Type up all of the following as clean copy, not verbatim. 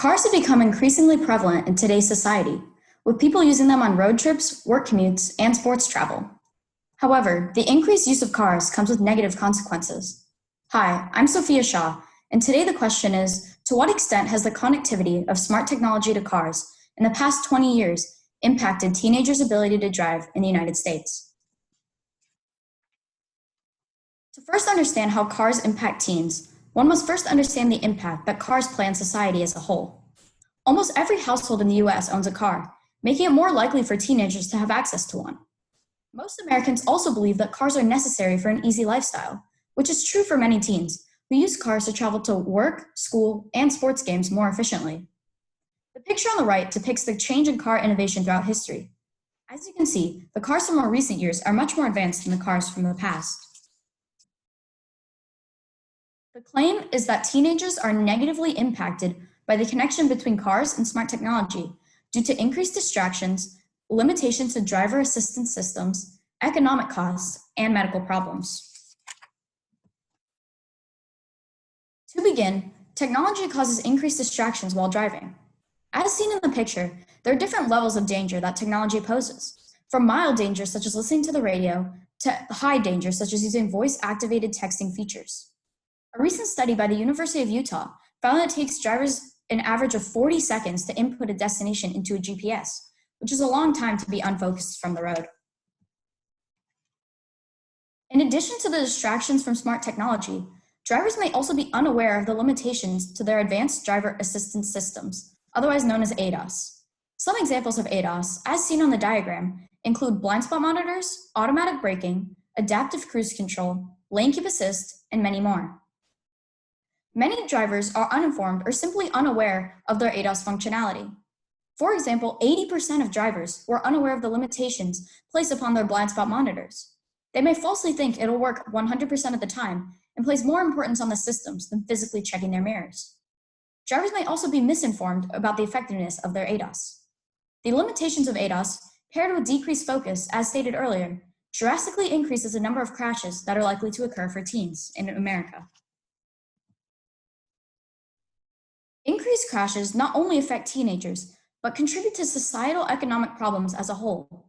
Cars have become increasingly prevalent in today's society, with people using them on road trips, work commutes, and sports travel. However, the increased use of cars comes with negative consequences. Hi, I'm Sophie Shah, and today the question is, to what extent has the connectivity of smart technology to cars in the past 20 years impacted teenagers' ability to drive in the United States? To first understand how cars impact teens, one must first understand the impact that cars play on society as a whole. Almost every household in the US owns a car, making it more likely for teenagers to have access to one. Most Americans also believe that cars are necessary for an easy lifestyle, which is true for many teens, who use cars to travel to work, school, and sports games more efficiently. The picture on the right depicts the change in car innovation throughout history. As you can see, the cars from more recent years are much more advanced than the cars from the past. The claim is that teenagers are negatively impacted by the connection between cars and smart technology due to increased distractions, limitations to driver assistance systems, economic costs, and medical problems. To begin, technology causes increased distractions while driving. As seen in the picture, there are different levels of danger that technology poses, from mild danger such as listening to the radio to high danger such as using voice-activated texting features. A recent study by the University of Utah found that it takes drivers an average of 40 seconds to input a destination into a GPS, which is a long time to be unfocused from the road. In addition to the distractions from smart technology, drivers may also be unaware of the limitations to their advanced driver assistance systems, otherwise known as ADAS. Some examples of ADAS, as seen on the diagram, include blind spot monitors, automatic braking, adaptive cruise control, lane keep assist, and many more. Many drivers are uninformed or simply unaware of their ADAS functionality. For example, 80% of drivers were unaware of the limitations placed upon their blind spot monitors. They may falsely think it'll work 100% of the time and place more importance on the systems than physically checking their mirrors. Drivers may also be misinformed about the effectiveness of their ADAS. The limitations of ADAS, paired with decreased focus, as stated earlier, drastically increases the number of crashes that are likely to occur for teens in America. Increased crashes not only affect teenagers, but contribute to societal economic problems as a whole.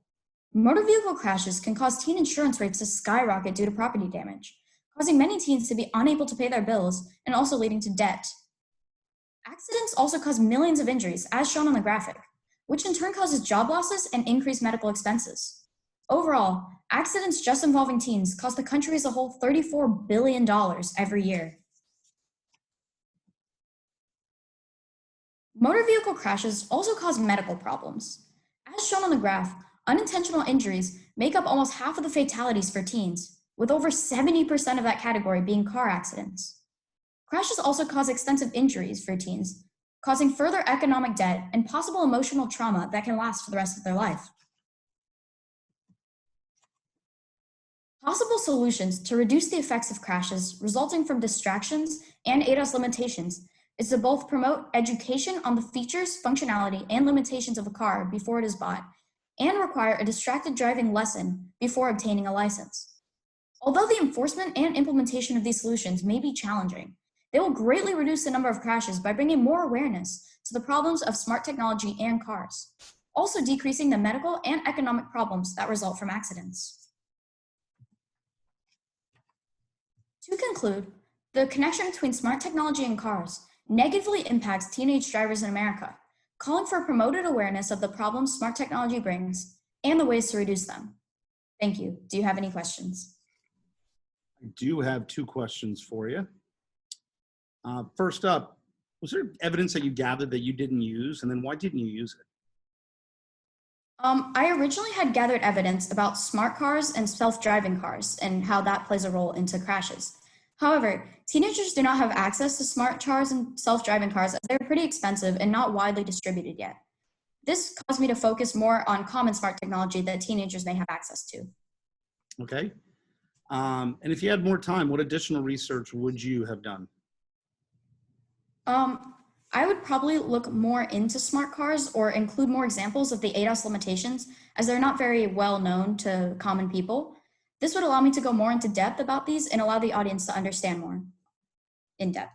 Motor vehicle crashes can cause teen insurance rates to skyrocket due to property damage, causing many teens to be unable to pay their bills and also leading to debt. Accidents also cause millions of injuries, as shown on the graphic, which in turn causes job losses and increased medical expenses. Overall, accidents just involving teens cost the country as a whole $34 billion every year. Motor vehicle crashes also cause medical problems. As shown on the graph, unintentional injuries make up almost half of the fatalities for teens, with over 70% of that category being car accidents. Crashes also cause extensive injuries for teens, causing further economic debt and possible emotional trauma that can last for the rest of their life. Possible solutions to reduce the effects of crashes resulting from distractions and ADAS limitations is to both promote education on the features, functionality, and limitations of a car before it is bought, and require a distracted driving lesson before obtaining a license. Although the enforcement and implementation of these solutions may be challenging, they will greatly reduce the number of crashes by bringing more awareness to the problems of smart technology and cars, also decreasing the medical and economic problems that result from accidents. To conclude, the connection between smart technology and cars negatively impacts teenage drivers in America, calling for promoted awareness of the problems smart technology brings and the ways to reduce them. Thank you. Do you have any questions? I do have two questions for you. First up, was there evidence that you gathered that you didn't use, and then why didn't you use it? I originally had gathered evidence about smart cars and self-driving cars and how that plays a role into crashes. However, teenagers do not have access to smart cars and self-driving cars as they're pretty expensive and not widely distributed yet. This caused me to focus more on common smart technology that teenagers may have access to. Okay. And if you had more time, what additional research would you have done? I would probably look more into smart cars or include more examples of the ADAS limitations, as they're not very well known to common people. This would allow me to go more into depth about these and allow the audience to understand more in depth.